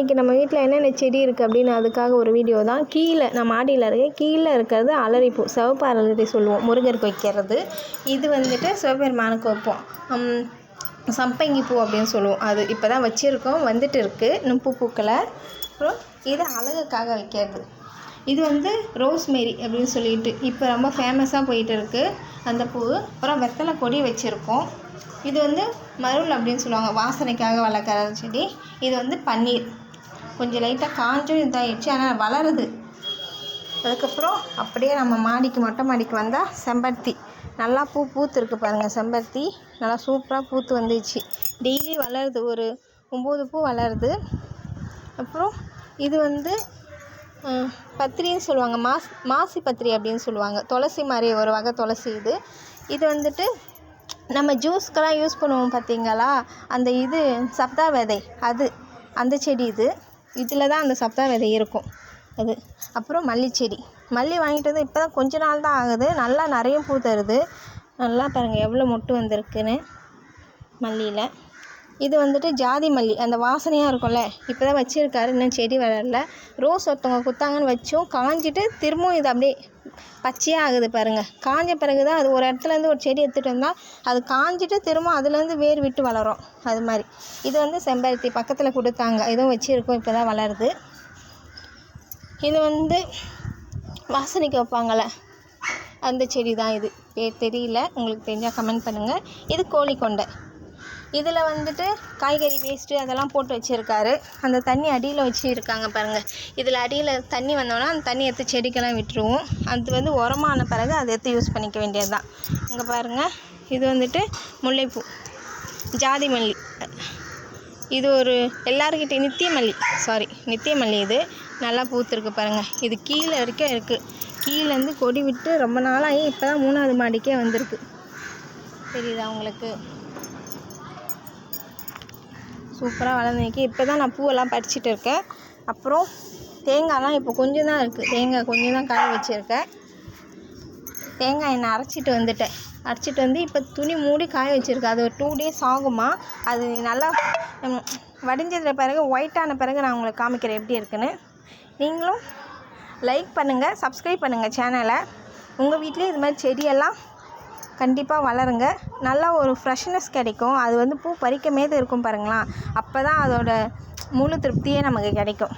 இன்றைக்கி நம்ம வீட்டில் என்னென்ன செடி இருக்குது அப்படின்னு அதுக்காக ஒரு வீடியோ தான். கீழே நான் மாடியில் இருக்கேன், கீழே இருக்கிறது அலரிப்பூ, சிவப்பு அலரி சொல்லுவோம், முருகருக்கு வைக்கிறது. இது வந்துட்டு சிவபெருமானுக்கு வைப்போம். சம்பங்கி பூ அப்படின்னு சொல்லுவோம். அது இப்போ தான் வச்சுருக்கோம், வந்துட்டு இருக்குது, இன்னும் பூ பூக்கலை. அப்புறம் இது அழகுக்காக வைக்கிறது. இது வந்து ரோஸ்மேரி அப்படின்னு சொல்லிட்டு இப்போ ரொம்ப ஃபேமஸாக போயிட்டு இருக்குது அந்த பூ. அப்புறம் வெத்தலை கொடி வச்சுருக்கோம். இது வந்து மருள் அப்படின்னு சொல்லுவாங்க, வாசனைக்காக வளர்க்குற செடி. இது வந்து பன்னீர், கொஞ்சம் லைட்டாக காஞ்சும் இதாகிடுச்சு, ஆனால் வளருது. அதுக்கப்புறம் அப்படியே நம்ம மாடிக்கு, மொட்டை மாடிக்கு வந்தால் செம்பருத்தி நல்லா பூத்துருக்கு பாருங்கள். செம்பருத்தி நல்லா சூப்பராக பூத்து வந்துச்சு, டெய்லி வளருது, ஒரு 9 பூ வளருது. அப்புறம் இது வந்து பத்திரின்னு சொல்லுவாங்க, மாசி பத்திரி அப்படின்னு சொல்லுவாங்க, துளசி மாதிரி ஒரு வகை துளசி. இது வந்துட்டு நம்ம ஜூஸ்க்கெல்லாம் யூஸ் பண்ணுவோம் பார்த்தீங்களா, அந்த இது சப்தா விதை, அது அந்த செடி. இதில் தான் அந்த சப்தா விதை இருக்கும் அது. அப்புறம் மல்லி செடி, மல்லி வாங்கிட்டு வந்து இப்போ தான் கொஞ்ச நாள் தான் ஆகுது, நல்லா நிறைய பூ தருது. நல்லா பாருங்கள் எவ்வளோ மொட்டு வந்திருக்குன்னு மல்லியில். இது வந்துட்டு ஜாதி மல்லி, அந்த வாசனையாக இருக்கும்ல, இப்போ தான் வச்சுருக்காரு, இன்னும் செடி வளரல. ரோஸ் ஒருத்தவங்க கொடுத்தாங்கன்னு வச்சோம், காஞ்சிட்டு திரும்பவும் இது அப்படியே பச்சையாக ஆகுது பாருங்கள். காஞ்ச பிறகு தான் அது ஒரு இடத்துலேருந்து ஒரு செடி எடுத்துகிட்டு வந்தால் அது காஞ்சிட்டு திரும்ப அதுலேருந்து வேர் விட்டு வளரும், அது மாதிரி. இது வந்து செம்பருத்தி பக்கத்தில் கொடுத்தாங்க, இதுவும் வச்சுருக்கோம், இப்போ தான் வளருது. இது வந்து வாசனைக்கு வைப்பாங்கள்ல, அந்த செடி தான். இது பேர் தெரியல, உங்களுக்கு தெரிஞ்சால் கமெண்ட் பண்ணுங்கள். இது கோழிக்கொண்டை. இதில் வந்துட்டு காய்கறி வேஸ்ட்டு அதெல்லாம் போட்டு வச்சுருக்காரு. அந்த தண்ணி அடியில் வச்சு இருக்காங்க பாருங்கள். இதில் அடியில் தண்ணி வந்தோன்னா அந்த தண்ணி எடுத்து செடிக்கெல்லாம் விட்டுருவோம். அது வந்து உரமான பிறகு அதை எடுத்து யூஸ் பண்ணிக்க வேண்டியது தான். இங்கே பாருங்கள், இது வந்துட்டு முல்லைப்பூ, ஜாதி மல்லி. இது ஒரு எல்லாருக்கிட்டே நித்திய மல்லி. இது நல்லா பூத்துருக்கு பாருங்கள். இது கீழே வரைக்கும் இருக்குது, கீழேருந்து கொடி விட்டு ரொம்ப நாளாகி இப்போ தான் 3வது மாடிக்கே வந்திருக்கு. தெரியுதா உங்களுக்கு? சூப்பராக வளர்ந்துருக்கு. இப்போ தான் நான் பூவெல்லாம் பறிச்சிட்டு இருக்கேன். அப்புறம் தேங்காய்லாம் இப்போ கொஞ்சம் தான் இருக்குது, தேங்காய் கொஞ்சம் தான் காய வச்சுருக்கேன். தேங்காய் எண்ணெய் அரைச்சிட்டு வந்து இப்போ துணி மூடி காய வச்சுருக்கேன். அது ஒரு 2 days ஆகுமா. அது நல்லா வடிஞ்சதுல பிறகு ஒயிட்டான பிறகு நான் உங்களுக்கு காமிக்கிறேன் எப்படி இருக்குன்னு. நீங்களும் லைக் பண்ணுங்கள், சப்ஸ்கிரைப் பண்ணுங்கள் சேனலை. உங்கள் வீட்லேயும் இது மாதிரி செடியெல்லாம் கண்டிப்பாக வளருங்க, நல்லா ஒரு ஃப்ரெஷ்னஸ் கிடைக்கும். அது வந்து பூ பறிக்க மேது இருக்கும் பாருங்களா, அப்போ தான் அதோட முழு திருப்தியே நமக்கு கிடைக்கும்.